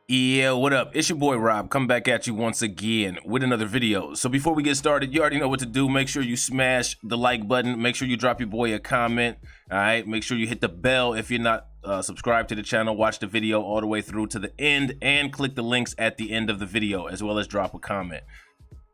Yeah, what up? It's your boy Rob, coming back at you once again with another video. So before we get started, you already know what to do. Make sure you smash the like button. Make sure you drop your boy a comment. All right, make sure you hit the bell if you're not subscribed to the channel. Watch the video all the way through to the end and click the links at the end of the video, as well as drop a comment.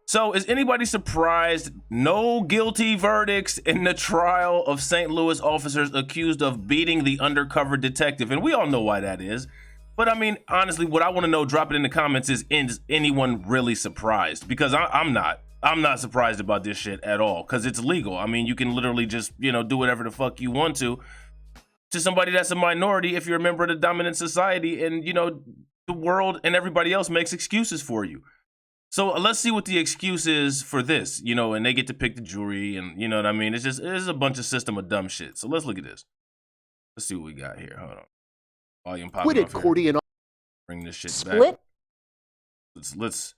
So is anybody surprised no guilty verdicts in the trial of St. Louis officers accused of beating the undercover detective? And we all know why that is. But I mean, honestly, what I want to know, drop it in the comments, is anyone really surprised? Because I'm not. I'm not surprised about this shit at all, because it's legal. I mean, you can literally just, do whatever the fuck you want to somebody that's a minority if you're a member of the dominant society, and, the world and everybody else makes excuses for you. So let's see what the excuse is for this, and they get to pick the jury, and you know what I mean? It's a bunch of system of dumb shit. So let's look at this. Let's see what we got here. Hold on. Volume popping off here. Bring this shit back. Let's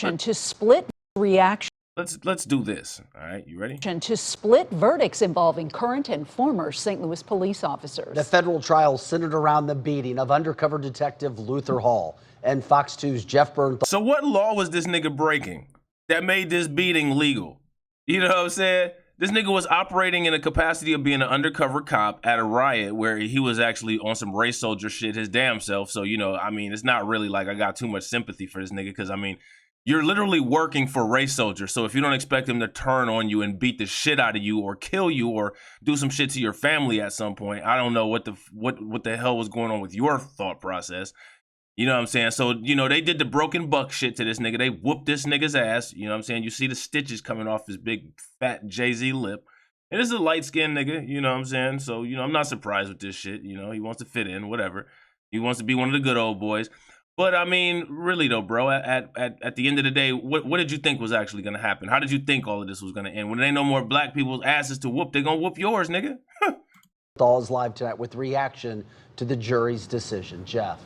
to split reaction. Let's do this. All right, you ready? To split verdicts involving current and former St. Louis police officers. The federal trial centered around the beating of undercover detective Luther Hall and Fox 2's Jeff Bernthal. So what law was this nigga breaking that made this beating legal? You know what I'm saying? This nigga was operating in a capacity of being an undercover cop at a riot where he was actually on some race soldier shit his damn self. So, I mean, it's not really like I got too much sympathy for this nigga, because, I mean, you're literally working for race soldiers. So if you don't expect him to turn on you and beat the shit out of you or kill you or do some shit to your family at some point, I don't know what the hell was going on with your thought process. You know what I'm saying? So, they did the broken buck shit to this nigga. They whooped this nigga's ass. You know what I'm saying? You see the stitches coming off his big, fat Jay-Z lip. And this is a light-skinned nigga, you know what I'm saying? So, I'm not surprised with this shit. He wants to fit in, whatever. He wants to be one of the good old boys. But, I mean, really, though, bro, at the end of the day, what did you think was actually going to happen? How did you think all of this was going to end? When there ain't no more black people's asses to whoop, they're going to whoop yours, nigga. Bernthal is live tonight with reaction to the jury's decision. Jeff.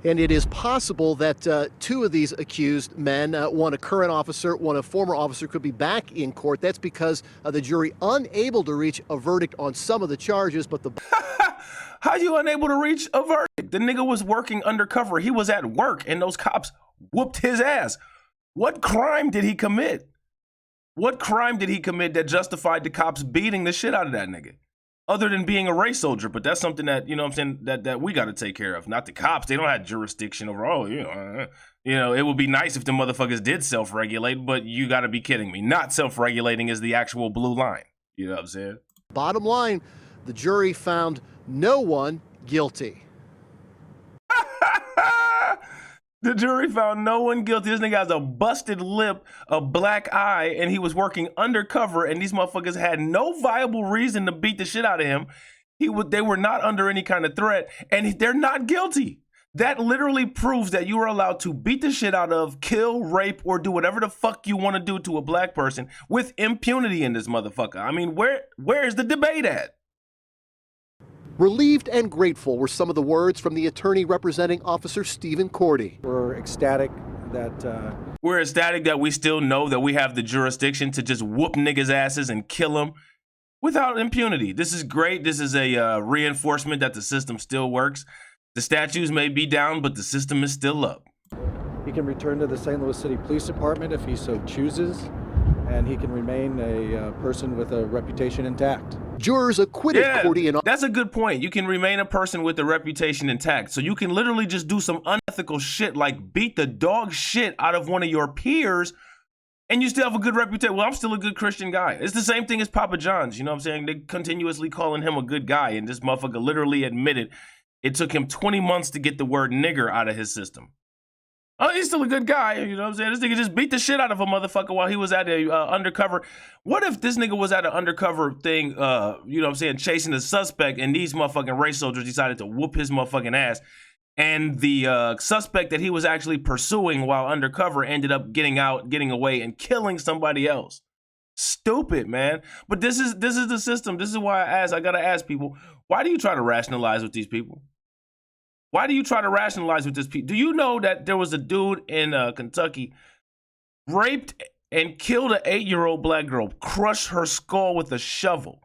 And it is possible that two of these accused men, one a current officer, one a former officer, could be back in court. That's because the jury unable to reach a verdict on some of the charges, but the... How you unable to reach a verdict? The nigga was working undercover. He was at work, and those cops whooped his ass. What crime did he commit? What crime did he commit that justified the cops beating the shit out of that nigga? Other than being a race soldier, but that's something that, what I'm saying, that we got to take care of. Not the cops. They don't have jurisdiction over, it would be nice if the motherfuckers did self-regulate, but you got to be kidding me. Not self-regulating is the actual blue line. You know what I'm saying? Bottom line, the jury found no one guilty. The jury found no one guilty. This nigga has a busted lip, a black eye, and he was working undercover, and these motherfuckers had no viable reason to beat the shit out of him. They were not under any kind of threat, and they're not guilty. That literally proves that you are allowed to beat the shit out of, kill, rape, or do whatever the fuck you want to do to a black person with impunity in this motherfucker. I mean, where is the debate at? Relieved and grateful were some of the words from the attorney representing Officer Stephen Cordy. We're ecstatic that we still know that we have the jurisdiction to just whoop niggas' asses and kill them without impunity. This is great. This is a reinforcement that the system still works. The statues may be down, but the system is still up. he can return to the St. Louis City Police Department if he so chooses, and he can remain a person with a reputation intact. Jurors acquitted Cordy and... That's a good point. You can remain a person with a reputation intact. So you can literally just do some unethical shit like beat the dog shit out of one of your peers and you still have a good reputation. Well, I'm still a good Christian guy. It's the same thing as Papa John's. You know what I'm saying? They continuously calling him a good guy, and this motherfucker literally admitted it took him 20 months to get the word nigger out of his system. Oh, he's still a good guy. You know what I'm saying? This nigga just beat the shit out of a motherfucker while he was at a undercover. What if this nigga was at an undercover thing, you know what I'm saying, chasing a suspect, and these motherfucking race soldiers decided to whoop his motherfucking ass, and the suspect that he was actually pursuing while undercover ended up getting out, getting away, and killing somebody else? Stupid, man. But this is the system. This is why I gotta ask people, why do you try to rationalize with these people? Why do you try to rationalize with this people? Do you know that there was a dude in Kentucky raped and killed an 8-year-old black girl, crushed her skull with a shovel,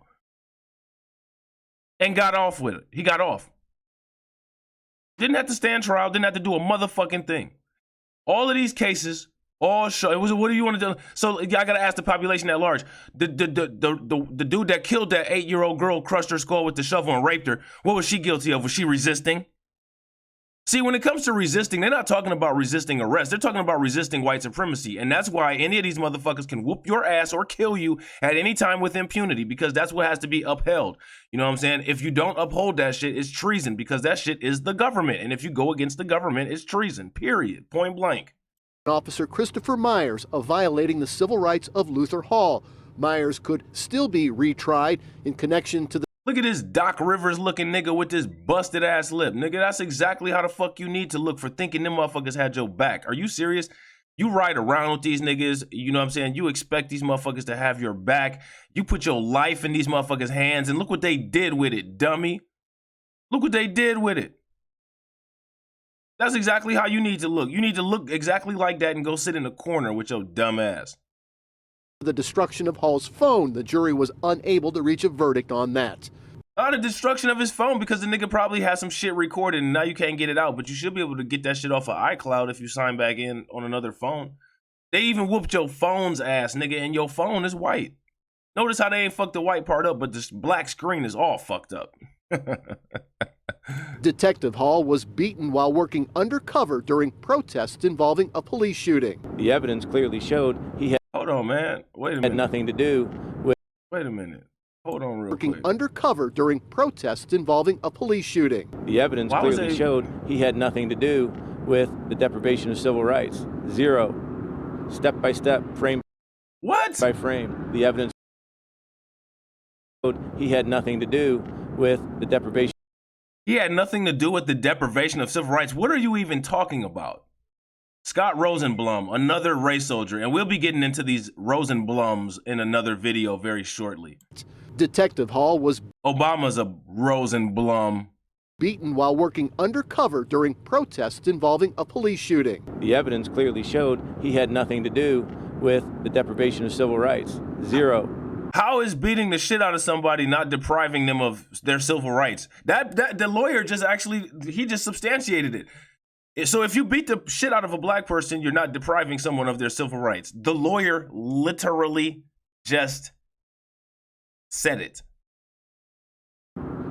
and got off with it? He got off. Didn't have to stand trial, didn't have to do a motherfucking thing. All of these cases all show it was what do you want to do? So I gotta ask the population at large. The dude that killed that 8-year-old girl, crushed her skull with the shovel and raped her, what was she guilty of? Was she resisting? See, when it comes to resisting, they're not talking about resisting arrest. They're talking about resisting white supremacy. And that's why any of these motherfuckers can whoop your ass or kill you at any time with impunity, because that's what has to be upheld. You know what I'm saying? If you don't uphold that shit, it's treason, because that shit is the government. And if you go against the government, it's treason, period, point blank. Officer Christopher Myers of violating the civil rights of Luther Hall. Myers could still be retried in connection to the Look at this Doc Rivers looking nigga with this busted ass lip. Nigga, that's exactly how the fuck you need to look for thinking them motherfuckers had your back. Are you serious? You ride around with these niggas, you know what I'm saying? You expect these motherfuckers to have your back. You put your life in these motherfuckers' hands, and look what they did with it, dummy. Look what they did with it. That's exactly how you need to look. You need to look exactly like that and go sit in a corner with your dumb ass. The destruction of Hall's phone. The jury was unable to reach a verdict on that. The destruction of his phone, because the nigga probably has some shit recorded and now you can't get it out, but you should be able to get that shit off of iCloud if you sign back in on another phone. They even whooped your phone's ass, nigga, and your phone is white. Notice how they ain't fucked the white part up, but this black screen is all fucked up. Detective Hall was beaten while working undercover during protests involving a police shooting. The evidence clearly showed he had Hold on, man. Wait a minute. nothing to do with. Wait a minute. Hold on real Working quick. undercover during protests involving a police shooting. The evidence clearly showed he had nothing to do with the deprivation of civil rights. Zero. Step by step, frame What? by frame. The evidence showed he had nothing to do with the deprivation. He had nothing to do with the deprivation of civil rights. What are you even talking about? Scott Rosenblum, another race soldier, and we'll be getting into these Rosenblums in another video very shortly. Detective Hall was Obama's a Rosenblum. beaten while working undercover during protests involving a police shooting. The evidence clearly showed he had nothing to do with the deprivation of civil rights. Zero. How is beating the shit out of somebody not depriving them of their civil rights? That the lawyer just he just substantiated it. So if you beat the shit out of a black person, you're not depriving someone of their civil rights. The lawyer literally just said it.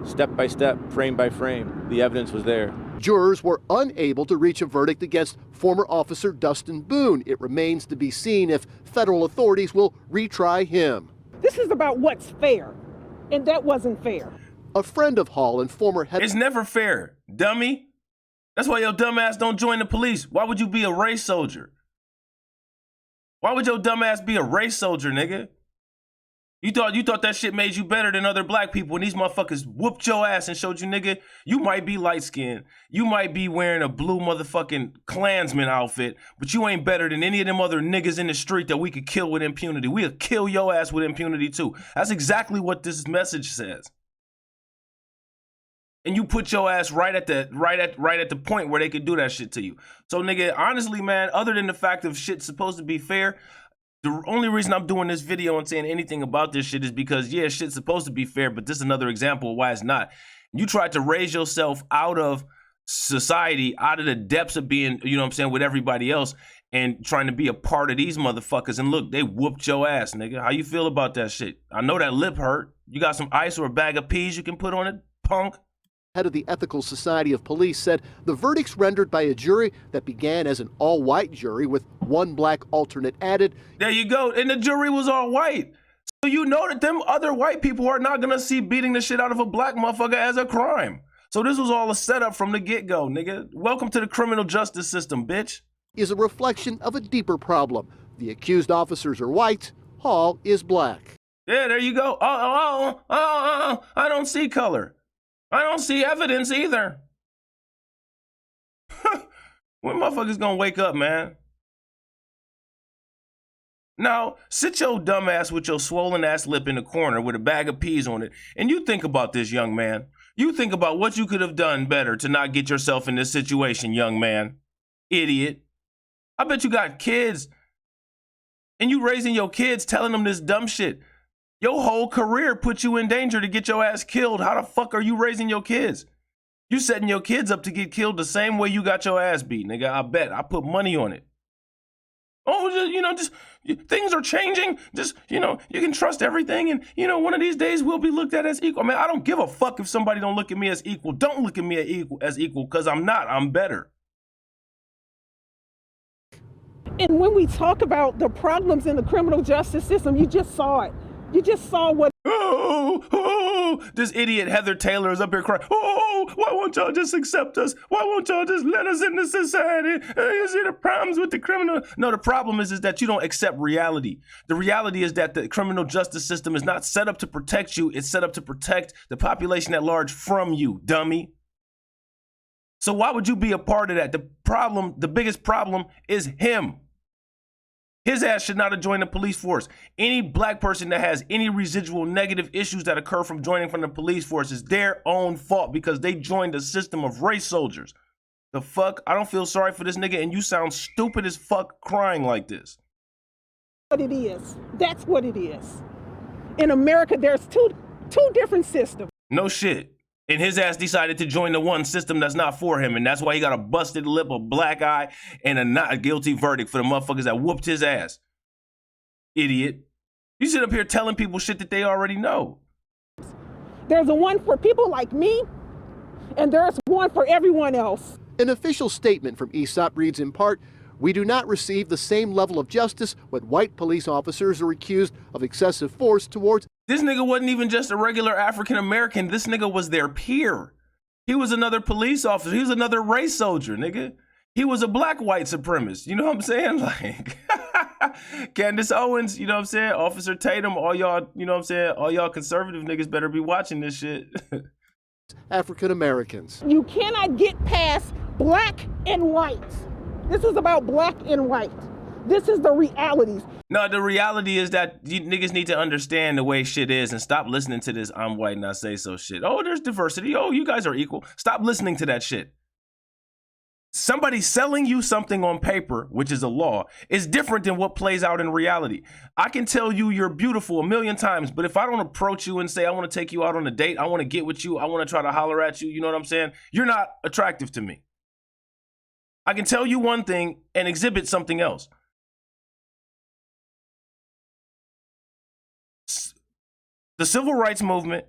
Step by step, frame by frame. The evidence was there. Jurors were unable to reach a verdict against former officer Dustin Boone. It remains to be seen if federal authorities will retry him. This is about what's fair, and that wasn't fair. A friend of Hall and former head. It's never fair, dummy. That's why your dumb ass don't join the police. Why would you be a race soldier? Why would your dumb ass be a race soldier, nigga? You thought that shit made you better than other black people, and these motherfuckers whooped your ass and showed you, nigga, you might be light-skinned. You might be wearing a blue motherfucking Klansman outfit, but you ain't better than any of them other niggas in the street that we could kill with impunity. We'll kill your ass with impunity too. That's exactly what this message says. And you put your ass right at the point where they could do that shit to you. So, nigga, honestly, man, other than the fact of shit's supposed to be fair, the only reason I'm doing this video and saying anything about this shit is because, yeah, shit's supposed to be fair, but this is another example of why it's not. You tried to raise yourself out of society, out of the depths of being, you know what I'm saying, with everybody else, and trying to be a part of these motherfuckers. And look, they whooped your ass, nigga. How you feel about that shit? I know that lip hurt. You got some ice or a bag of peas you can put on it, punk? Head of the Ethical Society of Police said the verdicts rendered by a jury that began as an all-white jury with one black alternate added. There you go. And the jury was all white. So you know that them other white people are not going to see beating the shit out of a black motherfucker as a crime. So this was all a setup from the get-go, nigga. Welcome to the criminal justice system, bitch. Is a reflection of a deeper problem. The accused officers are white, Hall is black. Yeah, there you go. I don't see color. I don't see evidence either. When motherfuckers gonna wake up, man? Now, sit your dumb ass with your swollen ass lip in the corner with a bag of peas on it, and you think about this, young man. You think about what you could have done better to not get yourself in this situation, young man. Idiot. I bet you got kids, and you raising your kids telling them this dumb shit. Your whole career put you in danger to get your ass killed. How the fuck are you raising your kids? You setting your kids up to get killed the same way you got your ass beat, nigga. I bet. I put money on it. Oh, just things are changing. Just, you can trust everything. And, one of these days we'll be looked at as equal. I mean, I don't give a fuck if somebody don't look at me as equal. Don't look at me as equal because I'm not. I'm better. And when we talk about the problems in the criminal justice system, you just saw it. You just saw what. This idiot Heather Taylor is up here crying. Oh, why won't y'all just accept us? Why won't y'all just let us into society? You see the problems with the criminal? No, the problem is that you don't accept reality. The reality is that the criminal justice system is not set up to protect you. It's set up to protect the population at large from you, dummy. So why would you be a part of that? The biggest problem is him. His ass should not have joined the police force. Any black person that has any residual negative issues that occur from joining from the police force is their own fault because they joined a system of race soldiers. The fuck? I don't feel sorry for this nigga, and you sound stupid as fuck crying like this. What it is. That's what it is. In America, there's two different systems. No shit. And his ass decided to join the one system that's not for him. And that's why he got a busted lip, a black eye, and a not guilty verdict for the motherfuckers that whooped his ass. Idiot. You sit up here telling people shit that they already know. There's a one for people like me, and there's one for everyone else. An official statement from ESOP reads in part, "We do not receive the same level of justice when white police officers are accused of excessive force towards..." This nigga wasn't even just a regular African American. This nigga was their peer. He was another police officer. He was another race soldier, nigga. He was a black white supremacist. You know what I'm saying? Like, Candace Owens, you know what I'm saying? Officer Tatum, all y'all, you know what I'm saying? All y'all conservative niggas better be watching this shit. African Americans. You cannot get past black and white. This is about black and white. This is the realities. No, the reality is that you niggas need to understand the way shit is and stop listening to this I'm white and I say so shit. Oh, there's diversity. Oh, you guys are equal. Stop listening to that shit. Somebody selling you something on paper, which is a law, is different than what plays out in reality. I can tell you you're beautiful a million times, but if I don't approach you and say I want to take you out on a date, I want to get with you, I want to try to holler at you, you know what I'm saying? You're not attractive to me. I can tell you one thing and exhibit something else. The civil rights movement,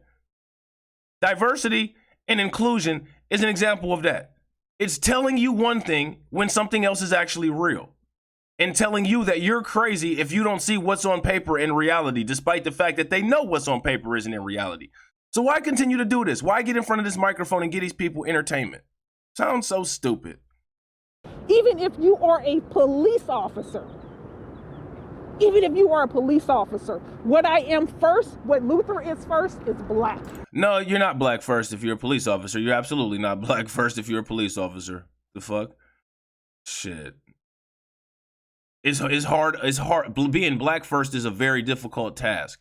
diversity, and inclusion is an example of that. It's telling you one thing when something else is actually real, and telling you that you're crazy if you don't see what's on paper in reality, despite the fact that they know what's on paper isn't in reality. So why continue to do this? Why get in front of this microphone and get these people entertainment? Sounds so stupid. Even if you are a police officer, what I am first, what Luther is first, is black. No, you're not black first if you're a police officer. You're absolutely not black first if you're a police officer. The fuck? Shit. It's hard. Being black first is a very difficult task.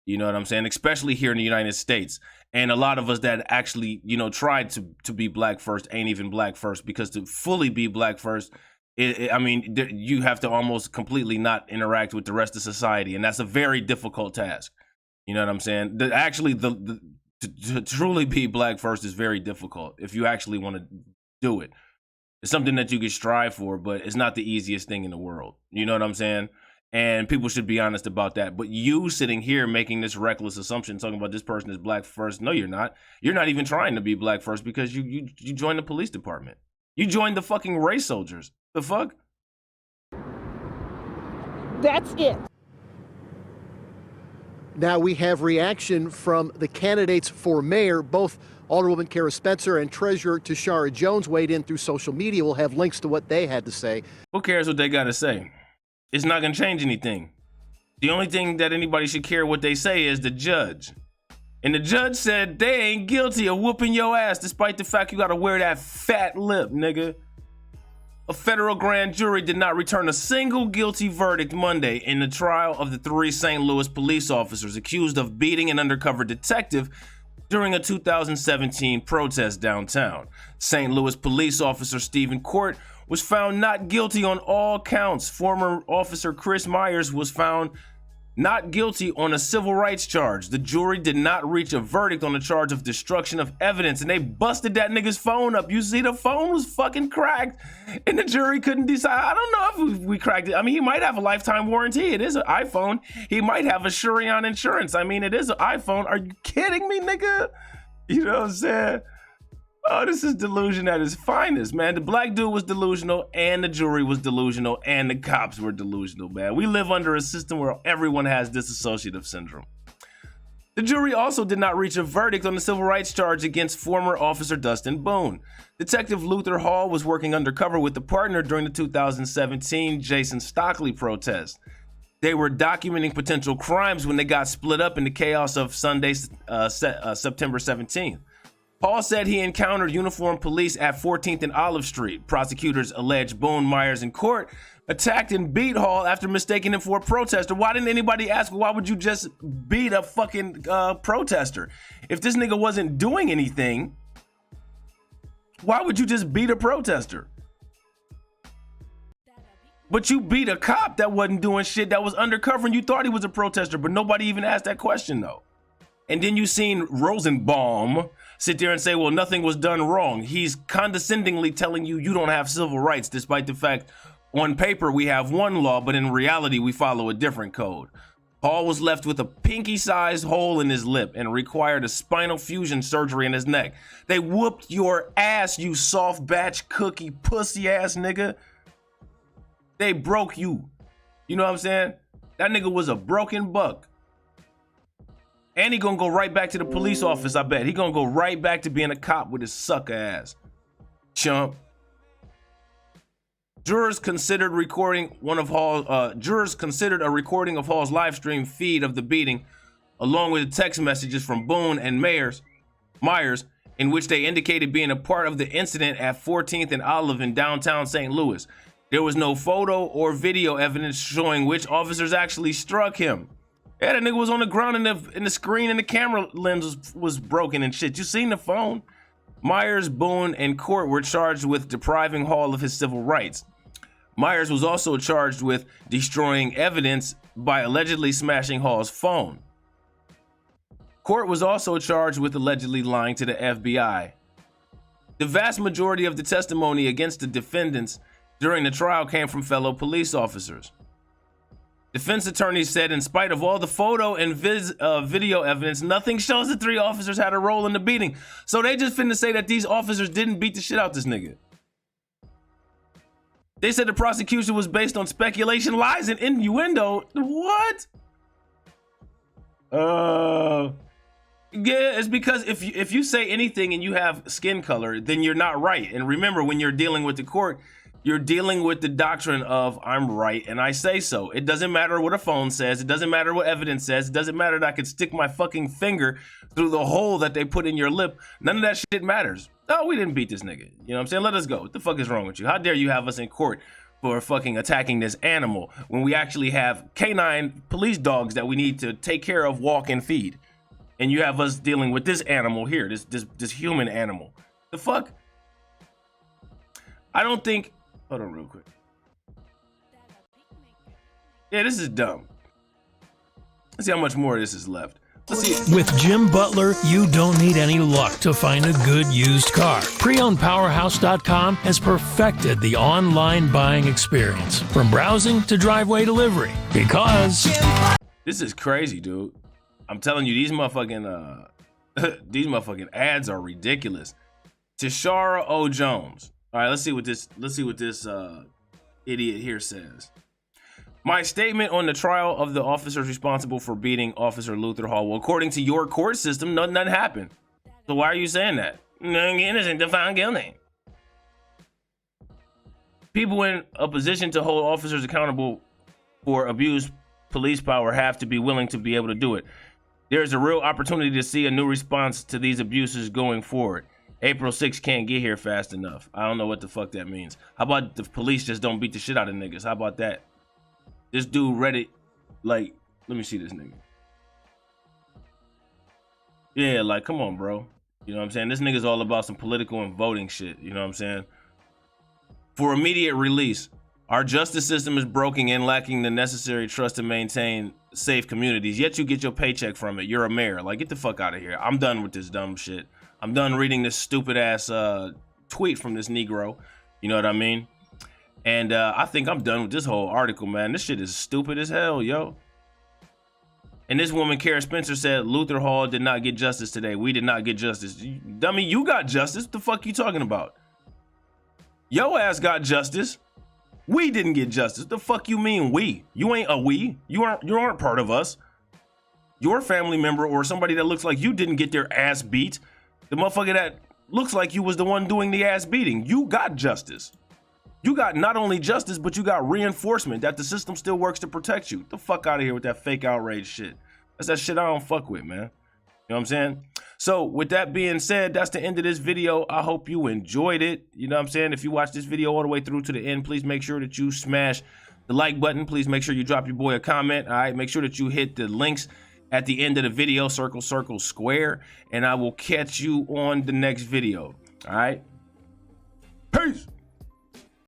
You know what I'm saying? Especially here in the United States. And a lot of us that actually, tried to be black first ain't even black first, because to fully be black first, you have to almost completely not interact with the rest of society, and that's a very difficult task. You know what I'm saying? To truly be black first is very difficult if you actually want to do it. It's something that you can strive for, but it's not the easiest thing in the world. You know what I'm saying? And people should be honest about that. But you sitting here making this reckless assumption, talking about this person is black first. No, you're not. You're not even trying to be black first because you joined the police department. You joined the fucking race soldiers. The fuck? That's it. Now we have reaction from the candidates for mayor. Both Alderwoman Kara Spencer and Treasurer Tashara Jones weighed in through social media. We'll have links to what they had to say. Who cares what they got to say? It's not going to change anything. The only thing that anybody should care what they say is the judge. And the judge said they ain't guilty of whooping your ass despite the fact you got to wear that fat lip, nigga. A federal grand jury did not return a single guilty verdict Monday in the trial of the 3 St. Louis police officers accused of beating an undercover detective during a 2017 protest downtown. St. Louis police officer Stephen Court was found not guilty on all counts. Former officer Chris Myers was found not guilty on a civil rights charge. The jury did not reach a verdict on the charge of destruction of evidence, and they busted that nigga's phone up. You see, the phone was fucking cracked, and the jury couldn't decide. I don't know if we cracked it. I mean, he might have a lifetime warranty. It is an iPhone. He might have a Shurion insurance. I mean, it is an iPhone. Are you kidding me, nigga? You know what I'm saying? Oh, this is delusion at its finest, man. The black dude was delusional, and the jury was delusional, and the cops were delusional, man. We live under a system where everyone has dissociative syndrome. The jury also did not reach a verdict on the civil rights charge against former Officer Dustin Boone. Detective Luther Hall was working undercover with a partner during the 2017 Jason Stockley protest. They were documenting potential crimes when they got split up in the chaos of Sunday, September 17th. Hall said he encountered uniformed police at 14th and Olive Street. Prosecutors allege Boone, Myers, and Court attacked and beat Hall after mistaking him for a protester. Why didn't anybody ask, why would you just beat a fucking protester? If this nigga wasn't doing anything, why would you just beat a protester? But you beat a cop that wasn't doing shit, that was undercover, and you thought he was a protester, but nobody even asked that question though. And then you seen Rosenbaum sit there and say, well, nothing was done wrong. He's condescendingly telling you you don't have civil rights, despite the fact on paper we have one law, but in reality we follow a different code. Hall was left with a pinky-sized hole in his lip and required a spinal fusion surgery in his neck. They whooped your ass, you soft batch cookie pussy ass nigga. They broke you. You know what I'm saying? That nigga was a broken buck. And he gonna go right back to the police office, I bet. He gonna go right back to being a cop with his sucker ass. Chump. Jurors considered a recording of Hall's live stream feed of the beating, along with text messages from Boone and Myers, in which they indicated being a part of the incident at 14th and Olive in downtown St. Louis. There was no photo or video evidence showing which officers actually struck him. Yeah, that nigga was on the ground and the screen and the camera lens was broken and shit. You seen the phone? Myers, Boone, and Court were charged with depriving Hall of his civil rights. Myers was also charged with destroying evidence by allegedly smashing Hall's phone. Court was also charged with allegedly lying to the FBI. The vast majority of the testimony against the defendants during the trial came from fellow police officers. Defense attorneys said in spite of all the photo and video evidence, nothing shows the three officers had a role in the beating. So they just finna say that these officers didn't beat the shit out this nigga. They said the prosecution was based on speculation, lies, and innuendo. What? Yeah, it's because if you say anything and you have skin color, then you're not right. And remember, when you're dealing with the court, you're dealing with the doctrine of I'm right and I say so. It doesn't matter what a phone says. It doesn't matter what evidence says. It doesn't matter that I could stick my fucking finger through the hole that they put in your lip. None of that shit matters. Oh, we didn't beat this nigga. You know what I'm saying? Let us go. What the fuck is wrong with you? How dare you have us in court for fucking attacking this animal when we actually have canine police dogs that we need to take care of, walk, and feed. And you have us dealing with this animal here, this human animal. The fuck? I don't think... Hold on real quick. Yeah, this is dumb. Let's see how much more of this is left. Let's see. With Jim Butler, you don't need any luck to find a good used car. PreOwnedPowerhouse.com has perfected the online buying experience, from browsing to driveway delivery. Because this is crazy, dude. I'm telling you, these motherfucking ads are ridiculous. Tashara O. Jones. All right, let's see what this idiot here says. My statement on the trial of the officers responsible for beating Officer Luther Hall. Well, according to your court system, nothing happened. So why are you saying that? Innocent to found guilty. People in a position to hold officers accountable for abused police power have to be willing to be able to do it. There's a real opportunity to see a new response to these abuses going forward. April 6th can't get here fast enough. I don't know what the fuck that means. How about the police just don't beat the shit out of niggas? How about that? This dude read it like, let me see this nigga. Yeah, like, come on, bro. You know what I'm saying? This nigga's all about some political and voting shit. You know what I'm saying? For immediate release, Our justice system is broken and lacking the necessary trust to maintain safe communities, yet you get your paycheck from it. You're a mayor. Like, get the fuck out of here. I'm done with this dumb shit. I'm done reading this stupid ass tweet from this Negro. You know what I mean? And I think I'm done with this whole article, man. This shit is stupid as hell, yo. And this woman, Kara Spencer, said Luther Hall did not get justice today. We did not get justice. Dummy, you got justice. What the fuck you talking about? Yo ass got justice. We didn't get justice. The fuck you mean we? You ain't a we. You aren't part of us. Your family member or somebody that looks like you didn't get their ass beat. The motherfucker that looks like you was the one doing the ass beating. You got justice. You got not only justice, but you got reinforcement that the system still works to protect you. Get the fuck out of here with that fake outrage shit. That's that shit I don't fuck with, man. You know what I'm saying? So with that being said, that's the end of this video. I hope you enjoyed it. You know what I'm saying? If you watch this video all the way through to the end, please make sure that you smash the like button. Please make sure you drop your boy a comment. All right, make sure that you hit the links at the end of the video, circle, circle, square, and I will catch you on the next video. All right? Peace.